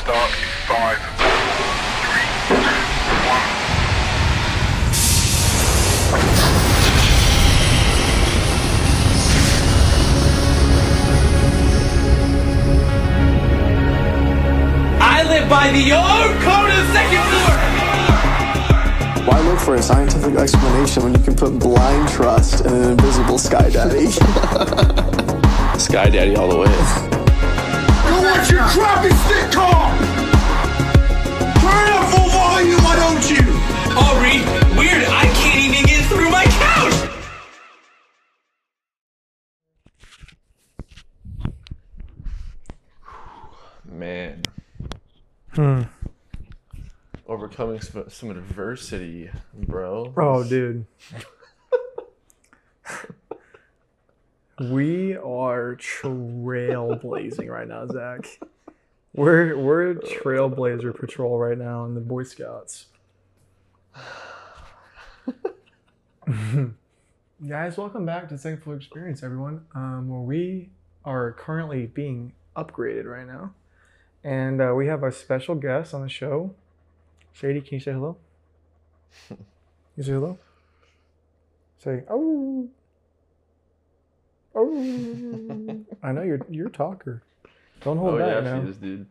start in 5, 4, 3, 2, 1. I live by the old code of second floor! Why look for a scientific explanation when you can put blind trust in an invisible Sky Daddy? Sky Daddy all the way. Yo, what's your crappy stick car? Turn up full volume, why don't you? Aubrey, weird, I can't even get through my couch! Man. Overcoming some adversity, bro. Oh, dude. We are trailblazing right now, Zach. We're Trailblazer Patrol right now in the Boy Scouts. Guys, welcome back to Second Floor Experience, everyone. Where we are currently being upgraded right now. And we have a special guest on the show. Shady, can you say hello? You say hello? Say, oh. Oh. I know you're a talker. Don't hold back now. She is, dude.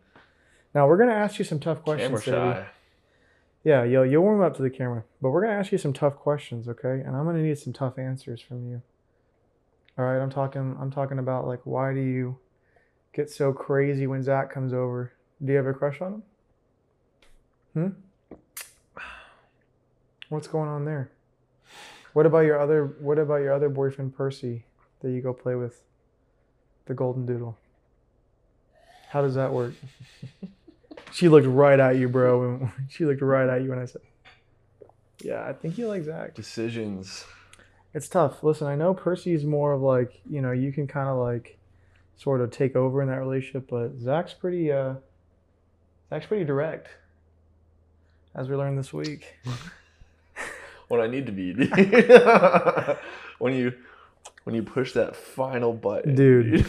Now, we're going to ask you some tough questions, Camera Sadie. shy. Yeah, you'll warm up to the camera. But we're going to ask you some tough questions, okay? And I'm going to need some tough answers from you. All right, I'm talking about, like, why do you get so crazy when Zach comes over? Do you have a crush on him? What's going on there? What about your other boyfriend, Percy, that you go play with? The golden doodle. How does that work? She looked right at you, bro. She looked right at you when I said, yeah, I think you like Zach. Decisions. It's tough. Listen, I know Percy's more of like, you can kind of like sort of take over in that relationship, but Zach's pretty direct, as we learned this week. When I need to be, dude. when you push that final button, dude.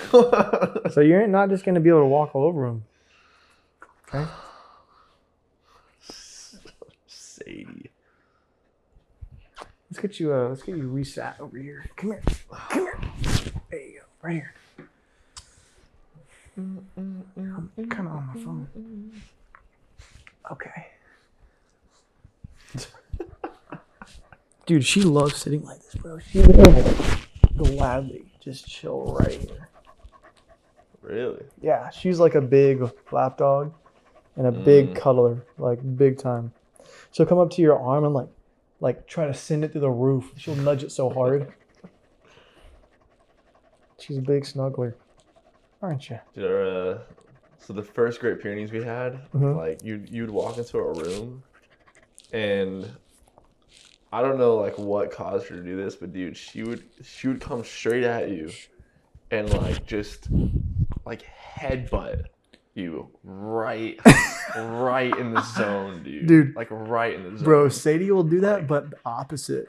So you're not just gonna be able to walk all over him, okay? Sadie. Let's get you resat over here. Come here. There you go, right here. I'm kind of on my phone. Okay. Dude, she loves sitting like this, bro. She will gladly just chill right here. Really? Yeah, she's like a big lap dog and a big cuddler, like big time. She'll come up to your arm and like try to send it through the roof. She'll nudge it so hard. She's a big snuggler, aren't you? Dude, so the first Great Pyrenees we had, like you'd walk into a room, and I don't know like what caused her to do this, but dude, she would come straight at you, and like just like headbutt you right in the zone, dude. Dude, like right in the zone. Bro, Sadie will do that, but the opposite.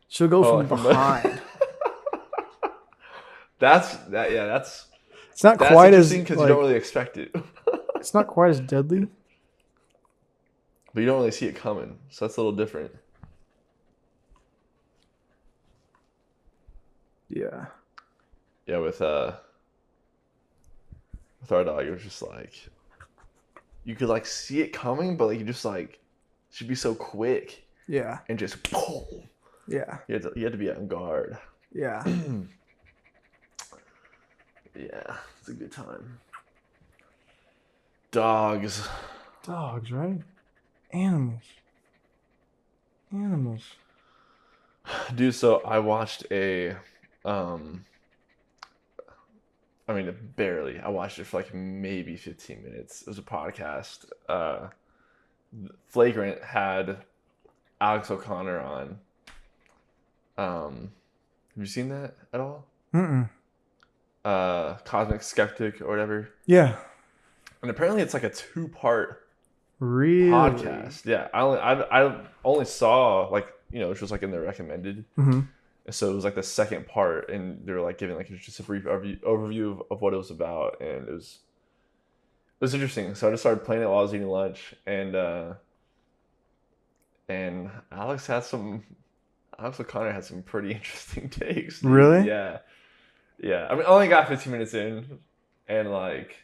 She'll go from behind. That's It's not quite as interesting because you don't really expect it. It's not quite as deadly. But you don't really see it coming, so that's a little different. Yeah. Yeah, with our dog, it was just like you could like see it coming, but like you just like she'd be so quick. Yeah. And just boom. Yeah. You had to be on guard. Yeah. Yeah, it's a good time. Dogs, right? Animals. dude. So I watched barely. I watched it for like maybe 15 minutes. It was a podcast. Flagrant had Alex O'Connor on. Have you seen that at all? Cosmic Skeptic or whatever. Yeah. And apparently it's like a 2-part Really? podcast. Yeah, I only saw like it was like in the recommended. And so it was like the second part, and they were like giving like just a brief overview of what it was about, and it was was interesting. So I just started playing it while I was eating lunch, and Alex O'Connor had some pretty interesting takes. Dude. Really? Yeah. Yeah. I mean, I only got 15 minutes in, and like,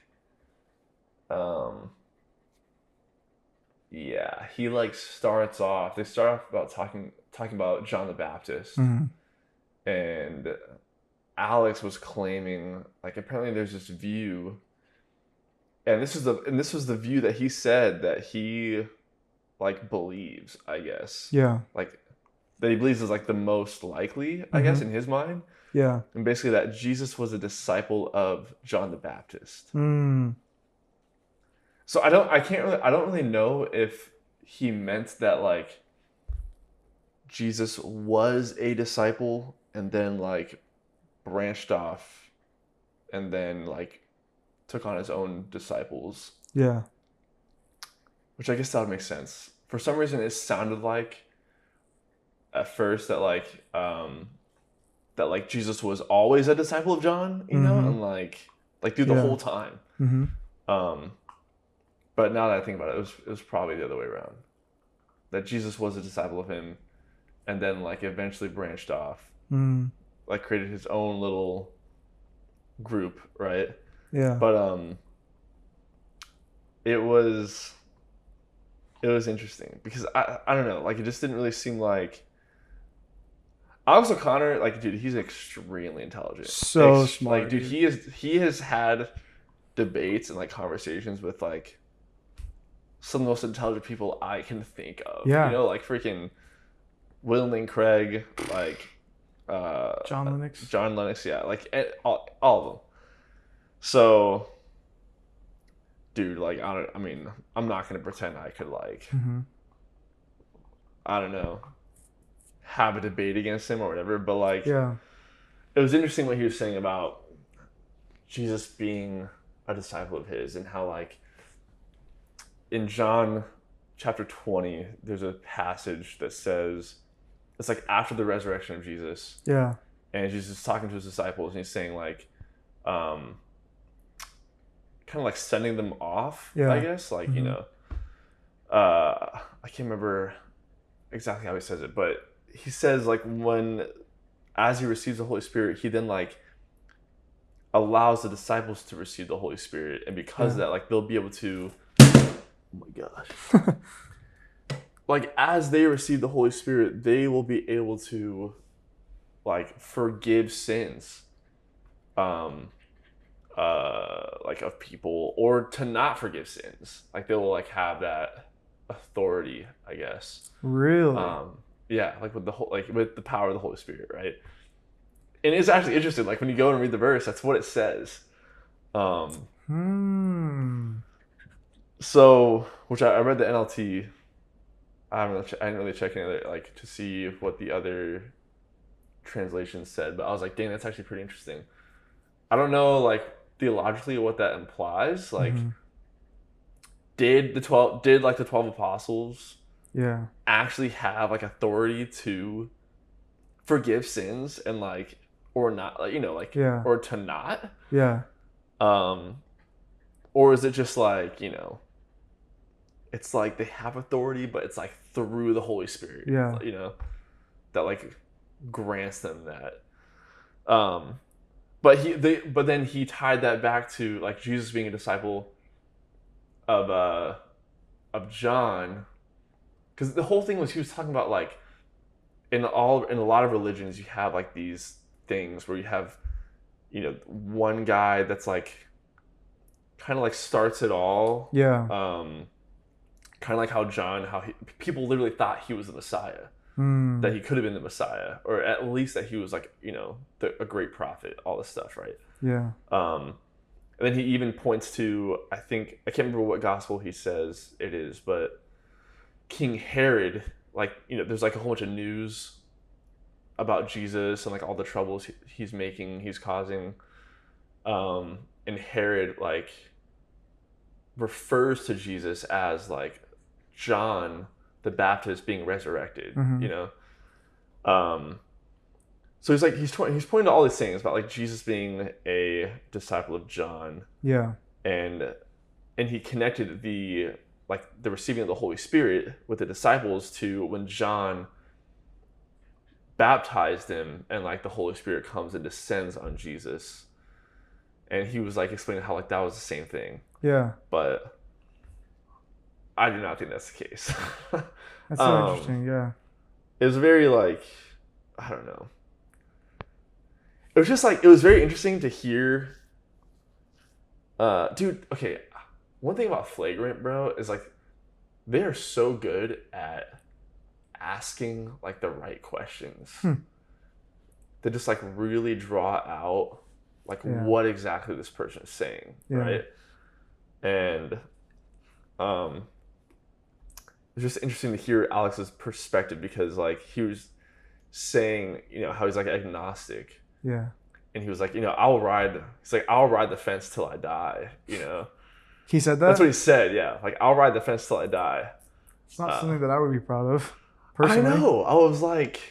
yeah, he like starts off. They start off about talking about John the Baptist, and Alex was claiming like apparently there's this view, and this was the view that he said that he like believes, I guess. Yeah. Like that he believes is like the most likely, I guess, in his mind. Yeah. And basically that Jesus was a disciple of John the Baptist. So I don't really know if he meant that like Jesus was a disciple and then like branched off and then like took on his own disciples. Yeah. Which I guess that would make sense. For some reason it sounded like at first that like Jesus was always a disciple of John, you know, and like through the whole time. But now that I think about it, it was probably the other way around. That Jesus was a disciple of him, and then like eventually branched off, like created his own little group, right? Yeah. But it was interesting because I don't know, like it just didn't really seem like Alex O'Connor, like dude, he's extremely intelligent. So smart. Like dude, he has had debates and like conversations with like some of the most intelligent people I can think of. Yeah. You know, like freaking William Lane Craig, like John Lennox, yeah, like all of them. So, dude, like I'm not gonna pretend I could like, I don't know, have a debate against him or whatever. But like, yeah, it was interesting what he was saying about Jesus being a disciple of his and how like in John chapter 20, there's a passage that says, it's like after the resurrection of Jesus. Yeah. And Jesus is talking to his disciples and he's saying like, kind of like sending them off, I guess. Like, you know, I can't remember exactly how he says it, but he says like as he receives the Holy Spirit, he then like allows the disciples to receive the Holy Spirit. And because of that, like they'll be able to, oh my gosh. Like as they receive the Holy Spirit, they will be able to like forgive sins like of people, or to not forgive sins. Like they will like have that authority, I guess. Really? Yeah, like with the power of the Holy Spirit, right? And it's actually interesting, like when you go and read the verse, that's what it says. So, which I read the NLT. I didn't really check any other, like to see what the other translations said, but I was like, dang, that's actually pretty interesting. I don't know, like theologically what that implies. Like, did the 12 apostles actually have like authority to forgive sins and like, or not, like, you know, like, or to not? Yeah. Or is it just like, you know, it's like they have authority, but it's like through the Holy Spirit, you know, that like grants them that. But then he tied that back to like Jesus being a disciple of John, because the whole thing was he was talking about like in a lot of religions you have like these things where you have, you know, one guy that's like kind of like starts it all. Kind of like how John, people literally thought he was the Messiah, that he could have been the Messiah, or at least that he was like, you know, a great prophet, all this stuff, right? Yeah. And then he even points to, I can't remember what gospel he says it is, but King Herod, like, you know, there's like a whole bunch of news about Jesus and like all the troubles he's causing. And Herod like refers to Jesus as like John the Baptist being resurrected, you know? So he's pointing to all these things about like Jesus being a disciple of John. Yeah. And and he connected the receiving of the Holy Spirit with the disciples to when John baptized him, and like the Holy Spirit comes and descends on Jesus. And he was like explaining how like that was the same thing. Yeah. But I do not think that's the case. That's so interesting, yeah. It was very like, I don't know. It was just like, it was very interesting to hear. Dude, okay. One thing about Flagrant, bro, is like they are so good at asking like the right questions. They just like really draw out like what exactly this person is saying, right? And it's just interesting to hear Alex's perspective, because like he was saying, you know, how he's like agnostic. Yeah. And he was like, you know, I'll ride the fence till I die, you know. He said that? That's what he said, yeah. Like, I'll ride the fence till I die. It's not something that I would be proud of, personally. I know. I was like,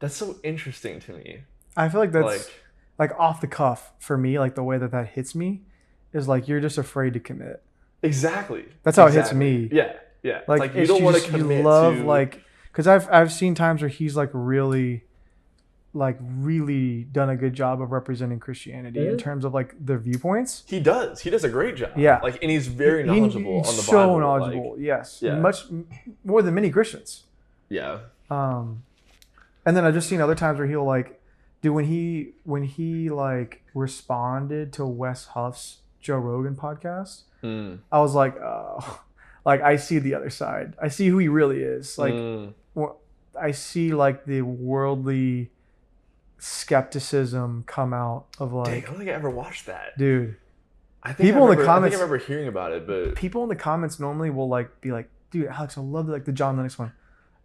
that's so interesting to me. I feel like that's like off the cuff for me, like the way that hits me is like you're just afraid to commit. Exactly. That's how it hits me. Yeah. Yeah. Like you don't want to commit you love to... like, because I've seen times where he's like really done a good job of representing Christianity in terms of like the viewpoints. He does a great job. Yeah. Like, and he's very knowledgeable on the Bible. So knowledgeable, like, yes. Yeah. Much more than many Christians. Yeah. And then I've just seen other times where he'll like, dude, when he like responded to Wes Huff's Joe Rogan podcast, I was like, oh, like I see the other side. I see who he really is. Like, I see like the worldly skepticism come out of like. Dang, I don't think I ever watched that, dude. I think people in the comments. I think I remember hearing about it, but people in the comments normally will like be like, dude, Alex, I love like the John Lennox one.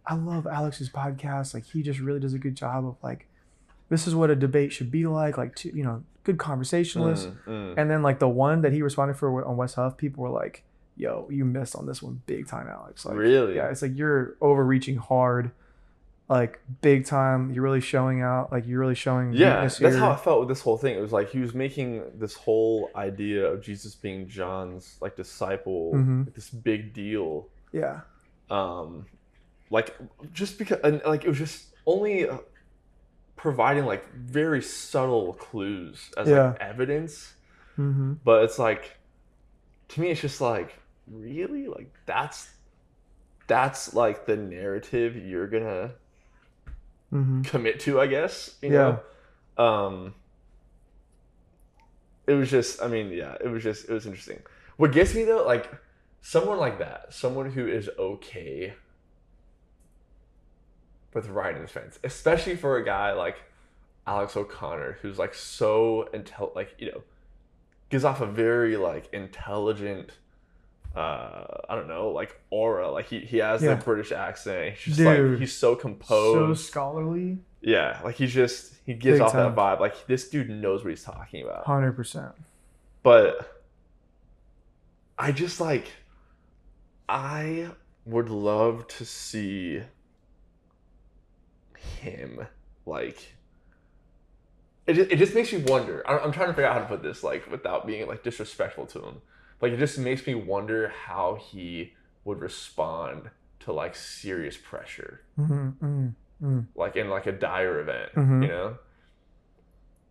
I love Alex's podcast. Like, he just really does a good job of like, this is what a debate should be like, you know, good conversationalist. And then like the one that he responded for on Wes Huff, people were like, yo, you missed on this one big time, Alex. Like, really? Yeah, it's like you're overreaching hard, like big time. You're really showing out, like you're really showing weakness here. That's how I felt with this whole thing. It was like he was making this whole idea of Jesus being John's like disciple, like, this big deal. Yeah. Like just because, and like it was just only providing like very subtle clues as like evidence. But it's like, to me, it's just like, really, like that's like the narrative you're gonna commit to, I guess. You know? It was just, I mean, yeah, it was interesting. What gets me though, like someone like that, someone who is okay with riding the fence, especially for a guy like Alex O'Connor, who's like so like, you know, gives off a very like intelligent, I don't know, like aura. Like he has the British accent. He's just like, he's so composed, so scholarly. Yeah, like he gives Big off time. that vibe. Like this dude knows what he's talking about. 100%. But I just like, I would love to see him like. It just makes me wonder. I'm trying to figure out how to put this like without being like disrespectful to him. Like it just makes me wonder how he would respond to like serious pressure, like in like a dire event, you know.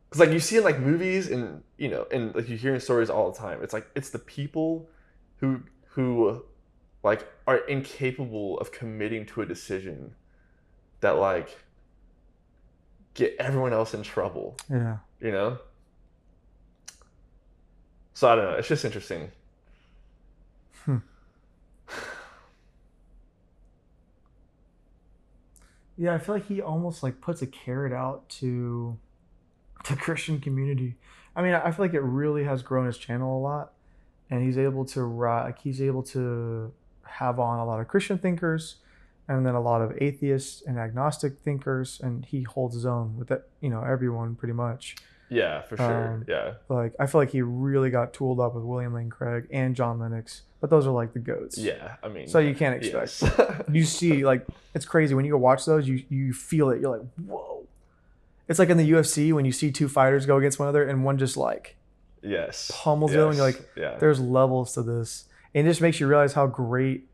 Because like you see in like movies and you know, and like you hear in stories all the time. It's like it's the people who like are incapable of committing to a decision that like get everyone else in trouble. Yeah. You know? So I don't know. It's just interesting. Yeah, I feel like he almost like puts a carrot out to the Christian community. I mean, I feel like it really has grown his channel a lot, and he's able to have on a lot of Christian thinkers, and then a lot of atheists and agnostic thinkers, and he holds his own with that, you know, everyone pretty much. Yeah, for sure. Yeah. Like I feel like he really got tooled up with William Lane Craig and John Lennox, but those are like the GOATs. Yeah, I mean. So you can't expect. Yes. You see, like it's crazy when you go watch those. You feel it. You're like, whoa. It's like in the UFC when you see two fighters go against one another, and one just like Yes. pummels you, and you're like, yeah. there's levels to this. And it just makes you realize how great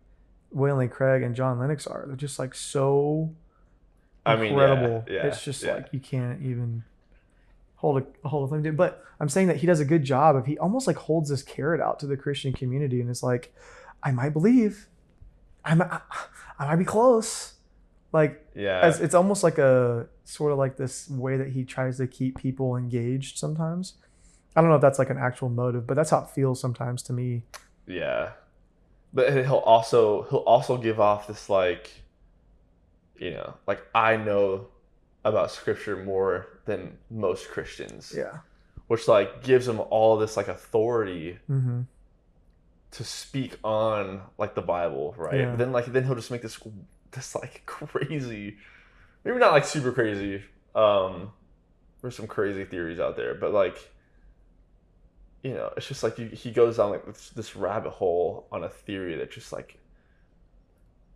William Lane Craig and John Lennox are. They're just like so incredible. Yeah, It's just yeah. like you can't even hold a thing to. But I'm saying that he does a good job of he almost like holds this carrot out to the Christian community, and it's like, I might believe, I might be close. Like, Yeah. as it's almost like a sort of like this way that he tries to keep people engaged sometimes. I don't know if that's like an actual motive, but that's how it feels sometimes to me. Yeah. But he'll also give off this like, you know, like I know about scripture more than most Christians. Yeah. Which like gives him all this like authority Mm-hmm. to speak on like the Bible, right? Yeah. But then he'll just make this like crazy, maybe not like super crazy. There's some crazy theories out there, but like, you know, it's just like he goes down like this rabbit hole on a theory that just like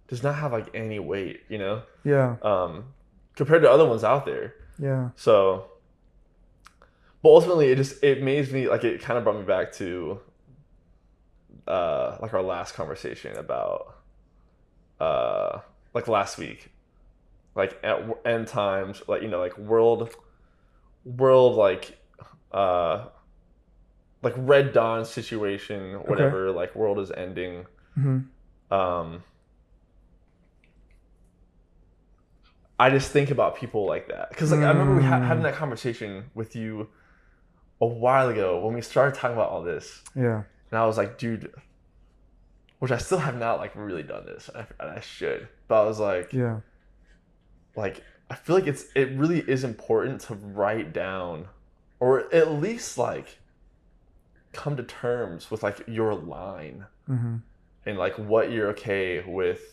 does not have like any weight, you know? Yeah. Compared to other ones out there. Yeah. So, but ultimately it made me like, it kind of brought me back to like our last conversation about like last week, like at end times, like, you know, like world like Red Dawn situation, whatever, like world is ending. Mm-hmm. I just think about people like that because like I remember we having that conversation with you a while ago when we started talking about all this. Yeah. And I was like, dude, which I still have not like really done this. I should, but I was like, Yeah. like I feel like it really is important to write down, or at least like come to terms with like your line Mm-hmm. and like what you're okay with.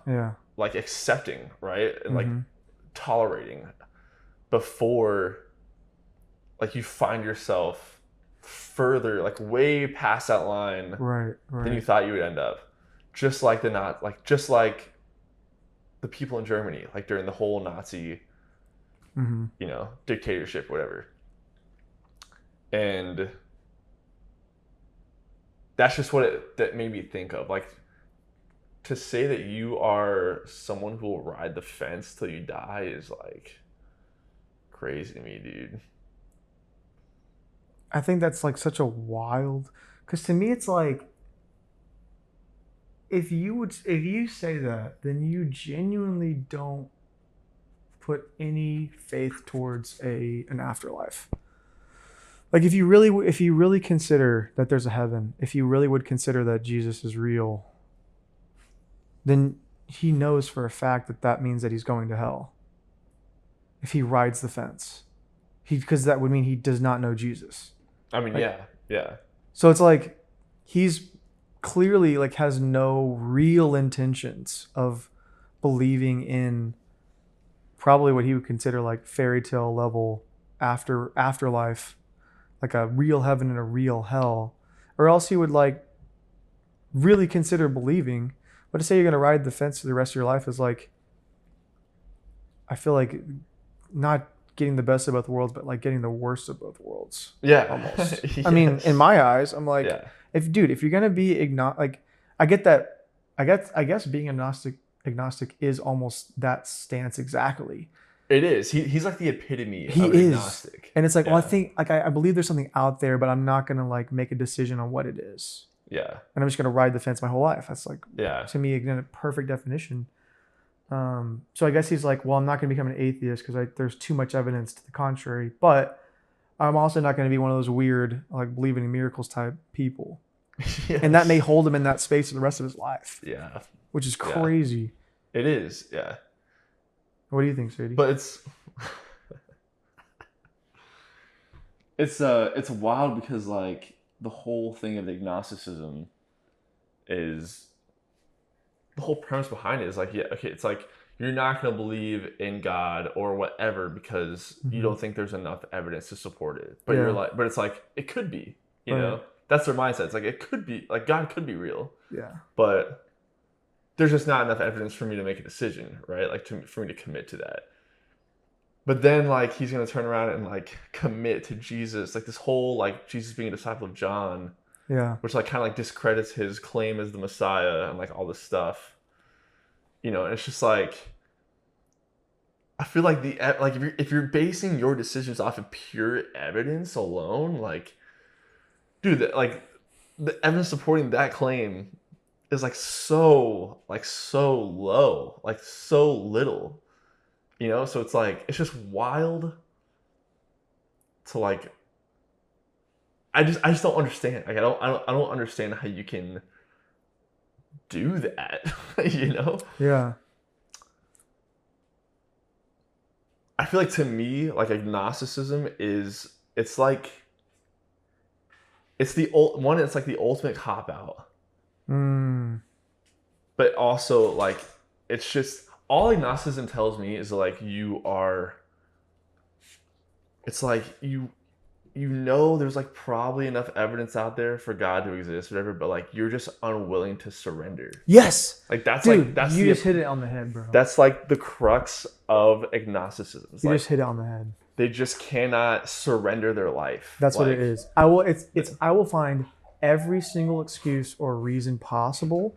Yeah. Like accepting, right? And like Mm-hmm. tolerating before like you find yourself further like way past that line Right. than you Right. thought you would end up. Just like the people in Germany, like during the whole Nazi, Mm-hmm. you know, dictatorship, whatever. And that's just what that made me think of. Like, to say that you are someone who will ride the fence till you die is like crazy to me, dude. I think that's like such a wild, because to me it's like, if you say that, then you genuinely don't put any faith towards an afterlife. Like if you really consider that there's a heaven, if you really would consider that Jesus is real, then he knows for a fact that means that he's going to hell. If he rides the fence, because that would mean he does not know Jesus. I mean, Like, yeah. So it's like he's clearly like has no real intentions of believing in probably what he would consider like fairy tale level afterlife, like a real heaven and a real hell, or else he would like really consider believing. But to say you're going to ride the fence for the rest of your life is like, I feel like not getting the best of both worlds, but like getting the worst of both worlds. Yeah. Almost. Yes. I mean, in my eyes, I'm like, Yeah. if you're going to be like, I get that. I guess being agnostic is almost that stance exactly. It is. He's like the epitome He of is. agnostic. And it's like, well, I Yeah. think like I believe there's something out there, but I'm not going to like make a decision on what it is. Yeah. And I'm just going to ride the fence my whole life. That's like, Yeah. to me, again, a perfect definition. So I guess he's like, well, I'm not going to become an atheist because there's too much evidence to the contrary, but I'm also not going to be one of those weird, like believing in miracles type people. Yes. And that may hold him in that space for the rest of his life, Yeah. which is Yeah. crazy. It is. Yeah. What do you think, Sadie? But it's wild because like the whole thing of agnosticism is the whole premise behind it is like, yeah, okay, it's like you're not going to believe in God or whatever because you don't think there's enough evidence to support it. But you're Yeah. like, but it's like it could be, you Right. know. That's their mindset. It's like it could be, like God could be real, Yeah. but there's just not enough evidence for me to make a decision, right? Like for me to commit to that. But then like he's gonna turn around and like commit to Jesus, like this whole like Jesus being a disciple of John, Yeah. which like kind of like discredits his claim as the Messiah and like all this stuff. You know, and it's just like I feel like if you're basing your decisions off of pure evidence alone, like, dude, like the evidence supporting that claim is like so low, like so little, you know. So it's like it's just wild to like. I just don't understand. Like I don't understand how you can do that, you know. Yeah. I feel like to me, like agnosticism it's like it's the one. It's like the ultimate cop out, but also like it's just all agnosticism tells me is like you are. It's like you know there's like probably enough evidence out there for God to exist, whatever, but like you're just unwilling to surrender. Yes. Like that's Dude, like that's you just hit it on the head, bro. That's like the crux of agnosticism. It's You like just hit it on the head. they just cannot surrender their life. That's what Like, it is. I will find every single excuse or reason possible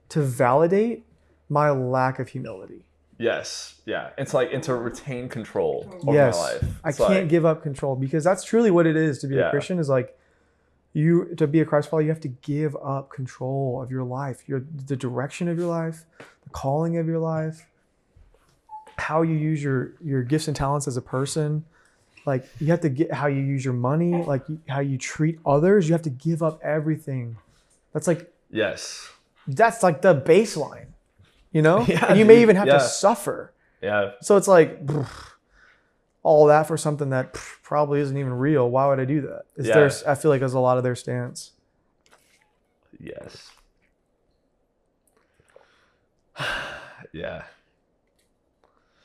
to validate my lack of humility. Yes, yeah. It's like and to retain control over Yes. my life. I It's can't like, give up control because that's truly what it is to be Yeah. a Christian is like to be a Christ follower, you have to give up control of your life, the direction of your life, the calling of your life, how you use your gifts and talents as a person. Like you have to get how you use your money, like how you treat others. You have to give up everything. That's like yes. that's like the baseline, you know. Yeah, and you may dude. even have Yeah. to suffer. Yeah. So it's like all that for something that probably isn't even real. Why would I do that? Is Yeah. I feel like there's a lot of their stance. Yes. Yeah.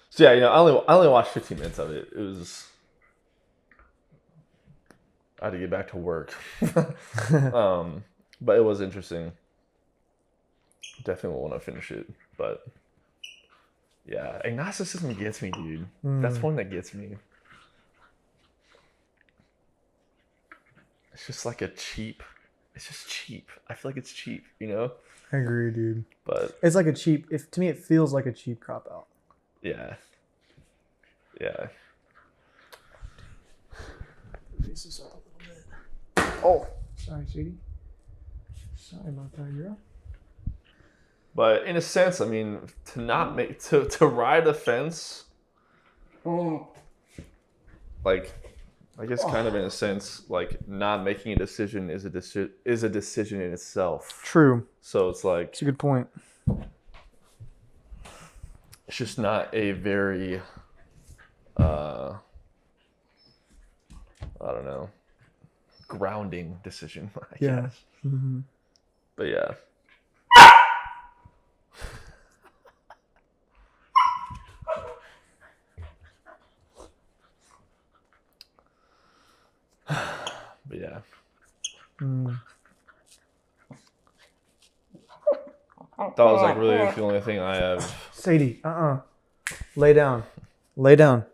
So yeah, you know, I only watched 15 minutes of it. It was I had to get back to work. But it was interesting. Definitely want to finish it, but yeah, agnosticism gets me, dude. That's one that gets me. It's just like it's just cheap. I feel like it's cheap, you know? I agree, dude. But It's like to me, it feels like a cheap cop out. yeah. Yeah. Raise this up a little bit. Oh, sorry, sweetie. Sorry about that, girl. But in a sense, I mean, to ride the fence, like, I guess kind of in a sense, like not making a decision is a decision in itself. True. So it's like It's a good point. it's just not a very, I don't know, grounding decision, I Yeah. guess. But yeah. But yeah. That was like really the only thing I have. Sadie, lay down. Lay down.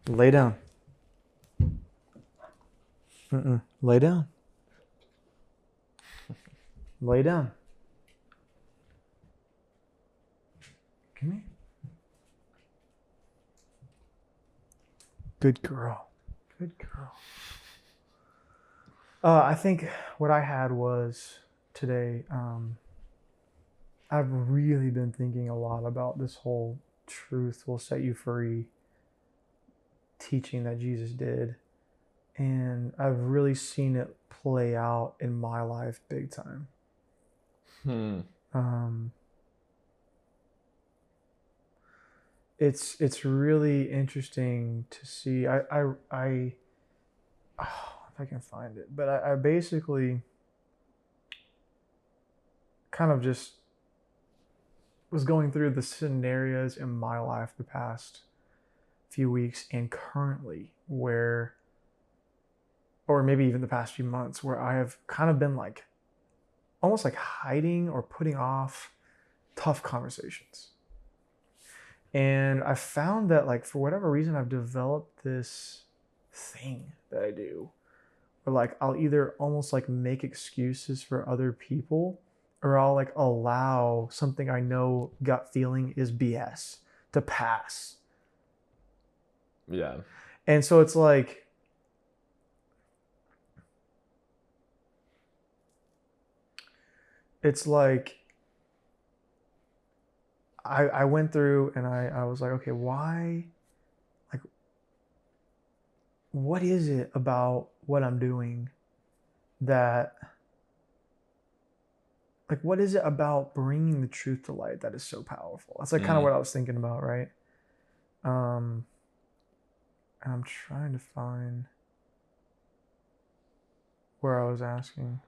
Lay down. Lay down. Lay down. Come here. Good girl. Good girl. I think what I had was today, I've really been thinking a lot about this whole truth will set you free teaching that Jesus did. And I've really seen it play out in my life big time. It's really interesting to see. If I can find it, but I basically kind of just was going through the scenarios in my life the past few weeks and currently where, or maybe even the past few months, where I have kind of been like almost like hiding or putting off tough conversations. And I found that, like, for whatever reason, I've developed this thing that I do where, like, I'll either almost like make excuses for other people, or I'll like allow something I know gut feeling is BS to pass. Yeah. And so it's like, I went through and I was like, okay, why, like, what is it about what I'm doing that, like, what is it about bringing the truth to light that is so powerful? That's like kind of what I was thinking about, right? And I'm trying to find where I was asking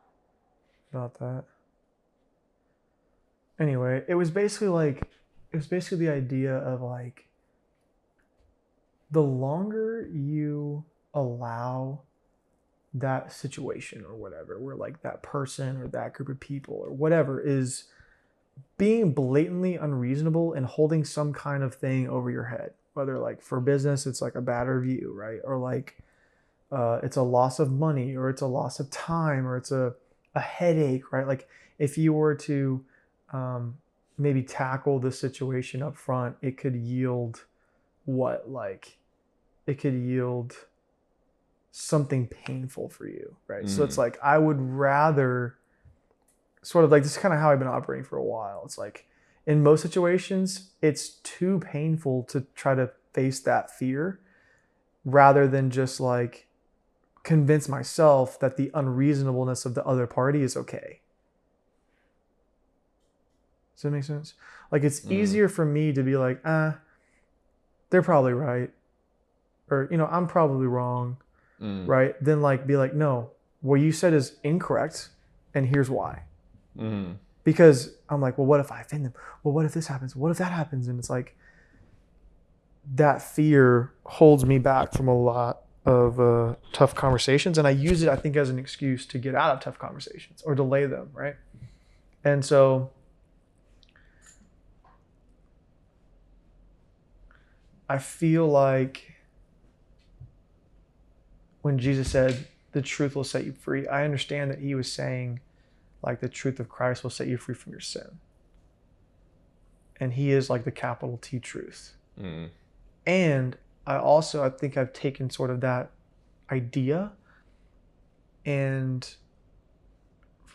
about that. Anyway, it was basically the idea of, like, the longer you allow that situation or whatever, where, like, that person or that group of people or whatever is being blatantly unreasonable and holding some kind of thing over your head, whether, like, for business, it's like a bad review, right? Or like, it's a loss of money, or it's a loss of time, or it's a headache, right? Like, if you were to maybe tackle the situation up front, it could yield it could yield something painful for you, right? So it's like, I would rather sort of, like, this is kind of how I've been operating for a while. It's like, in most situations, it's too painful to try to face that fear, rather than just, like, convince myself that the unreasonableness of the other party is okay. Does that make sense? Like, it's easier for me to be like, they're probably right. Or, you know, I'm probably wrong. Right? Then, like, be like, no, what you said is incorrect, and here's why. Because I'm like, well, what if I offend them? Well, what if this happens? What if that happens? And it's like, that fear holds me back from a lot of tough conversations. And I use it, I think, as an excuse to get out of tough conversations or delay them, right? And so I feel like when Jesus said, the truth will set you free, I understand that he was saying, like, the truth of Christ will set you free from your sin. And he is, like, the capital T truth. And I think I've taken sort of that idea and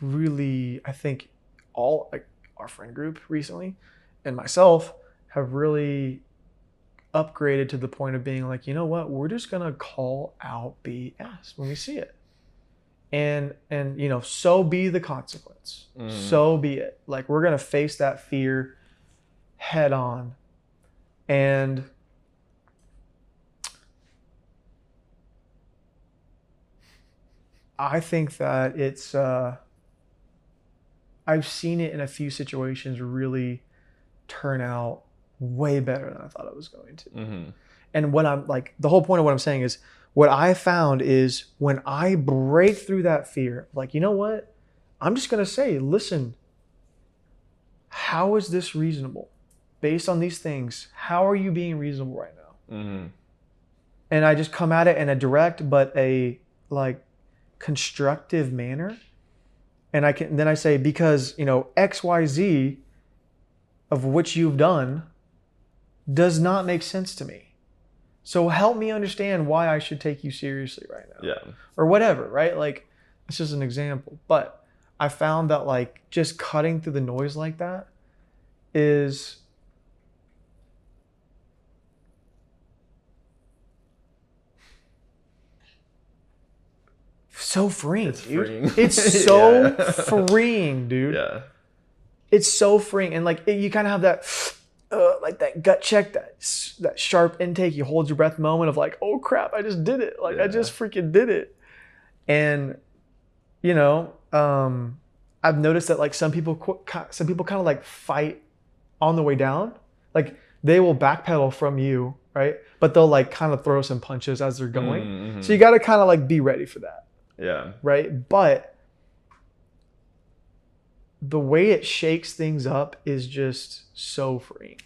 really, I think all, like, our friend group recently and myself have really upgraded to the point of being like, you know what, we're just gonna call out BS when we see it, and you know, so be the consequence. So be it. Like, we're gonna face that fear head on. And I think that it's I've seen it in a few situations really turn out way better than I thought it was going to. And what I'm like, the whole point of what I'm saying is, what I found is, when I break through that fear, like, you know what, I'm just going to say, listen, how is this reasonable? Based on these things, how are you being reasonable right now? And I just come at it in a direct, but a, like, constructive manner. And then I say, because, you know, XYZ of which you've done does not make sense to me. So help me understand why I should take you seriously right now. Yeah. Or whatever, right? Like, it's just an example. But I found that, like, just cutting through the noise like that is so freeing, dude. It's so freeing, dude. Yeah. It's so freeing. And, like, you kind of have that, like, that gut check, that sharp intake, you hold your breath moment of, like, oh crap, I just did it. Like, I just freaking did it. And, you know, I've noticed that, like, some people kind of, like, fight on the way down. Like, they will backpedal from you, right? But they'll, like, kind of throw some punches as they're going. So you got to kind of, like, be ready for that. Yeah. Right? But the way it shakes things up is just so freeing.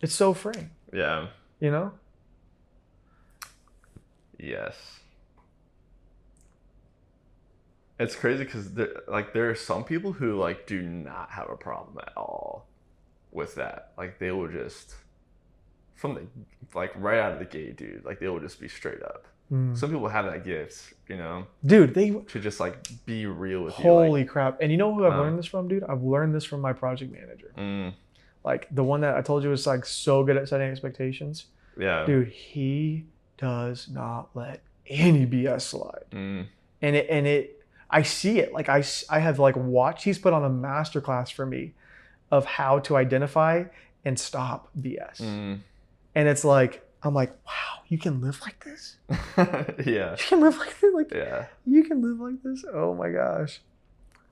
It's so freeing, Yeah. you know? Yes. It's crazy because there are some people who like do not have a problem at all with that. Like they will just from the like right out of the gate, dude. Like they will just be straight up. Some people have that gift, you know, Dude, to just like be real with you. holy crap. And you know who I've learned this from, dude? I've learned this from my project manager. Like the one that I told you was like so good at setting expectations. Yeah. Dude, he does not let any BS slide. And it I see it. Like I have like watched, he's put on a masterclass for me of how to identify and stop BS. And it's like, I'm like, wow, you can live like this? Yeah. You can live like this? Like, Yeah. you can live like this? Oh my gosh.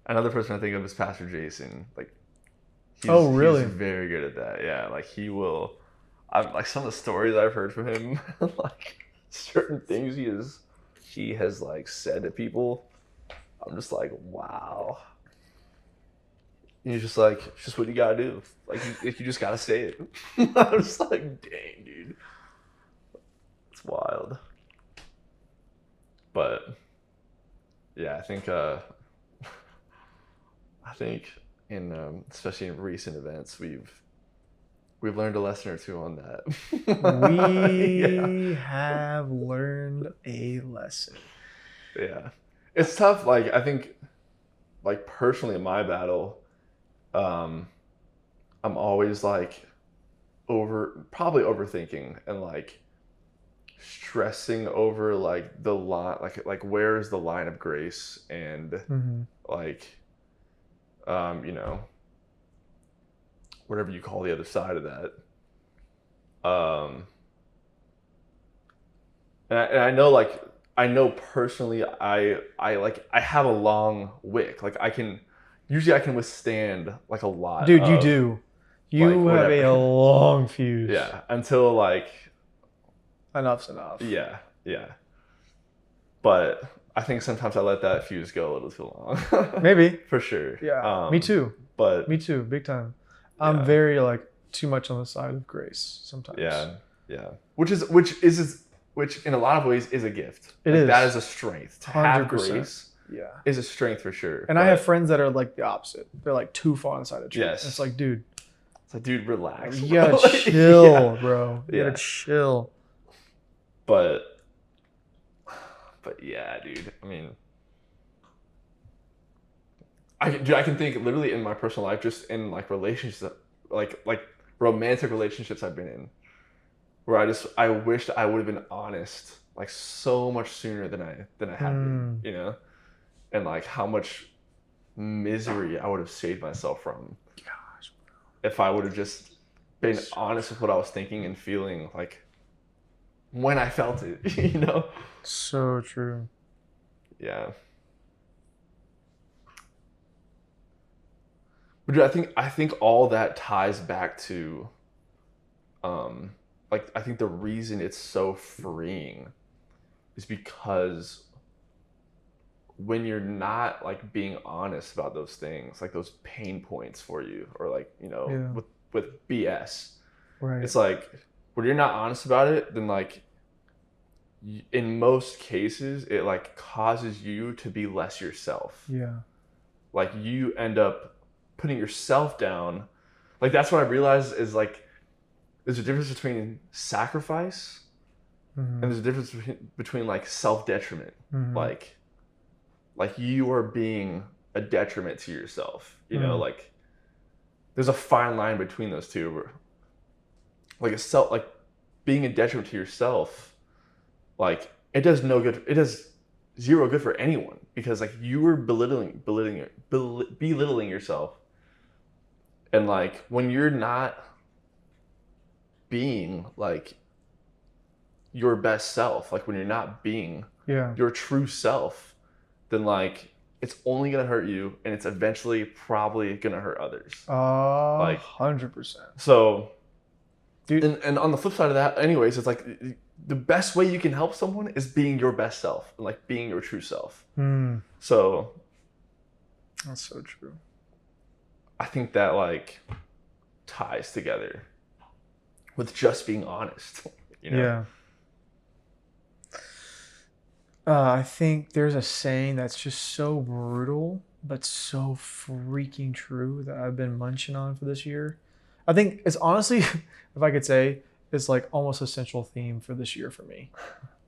Another person I think of is Pastor Jason. Like, Oh, really? He's very good at that. Yeah. Like he will, like some of the stories I've heard from him, like certain things he has like said to people. I'm just like, wow. He's just like, it's just what you gotta do. Like you just gotta say it. I'm just like, dang, dude. It's wild. But yeah, I think in especially in recent events we've learned a lesson or two on that. We have learned a lesson. Yeah. It's tough. Like, I think, like, personally in my battle, I'm always, like, probably overthinking and, like, stressing over, like, the line, like where is the line of grace and, like, you know, whatever you call the other side of that. And I know, like, I know personally, I have a long wick. Like I can withstand like a lot. Dude, you do. You like, have a long fuse. Yeah, until like Enough's enough. Yeah. But I think sometimes I let that fuse go a little too long. Maybe. For sure. Yeah. Me too. But me too, big time. I'm very like too much on the side of grace sometimes. Yeah. Which in a lot of ways is a gift. It is. That is a strength. To have 100%. grace is a strength for sure. And I have friends that are like the opposite. They're like too far on the side of truth. Yes. It's like, dude. It's like, dude, relax. You gotta chill, bro. You gotta chill. But yeah, dude. I mean, I can think literally in my personal life, just in like relationships, like romantic relationships I've been in, where I wished I would have been honest like so much sooner than I have been, you know, and like how much misery I would have saved myself from. Gosh, bro. If I would have just been honest with what I was thinking and feeling, like when I felt it, you know. So true. Yeah. But dude, I think all that ties back to like I think the reason it's so freeing is because when you're not like being honest about those things, like those pain points for you, or like, you know, with BS, right? It's like when you're not honest about it, then like in most cases it like causes you to be less yourself. Yeah. Like you end up putting yourself down. Like that's what I realized is like there's a difference between sacrifice and there's a difference between like self-detriment. Like you are being a detriment to yourself, you know, like there's a fine line between those two. Like being a detriment to yourself, like it does no good. It does zero good for anyone, because like you are belittling yourself. And like when you're not being like your best self, like when you're not being your true self, then like it's only gonna hurt you, and it's eventually probably gonna hurt others. Like 100%. So, dude, and on the flip side of that, anyways, it's like the best way you can help someone is being your best self and like being your true self. So that's so true. I think that like ties together. with just being honest. You know? Yeah. I think there's a saying that's just so brutal, but so freaking true that I've been munching on for this year. I think it's honestly, if I could say, it's like almost a central theme for this year for me,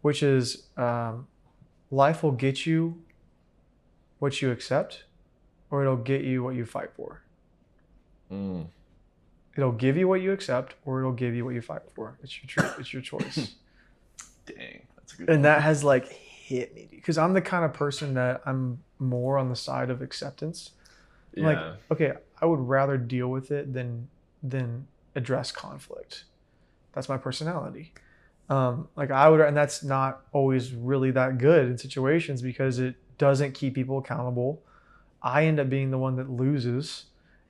which is life will get you what you accept, or it'll get you what you fight for. It'll give you what you accept, or it'll give you what you fight for. It's your choice. Dang, that's a good one. And that has like hit me because I'm the kind of person that I'm more on the side of acceptance. I'm like, okay, I would rather deal with it than address conflict. That's my personality. Like I would, and that's not always really that good in situations because it doesn't keep people accountable. I end up being the one that loses.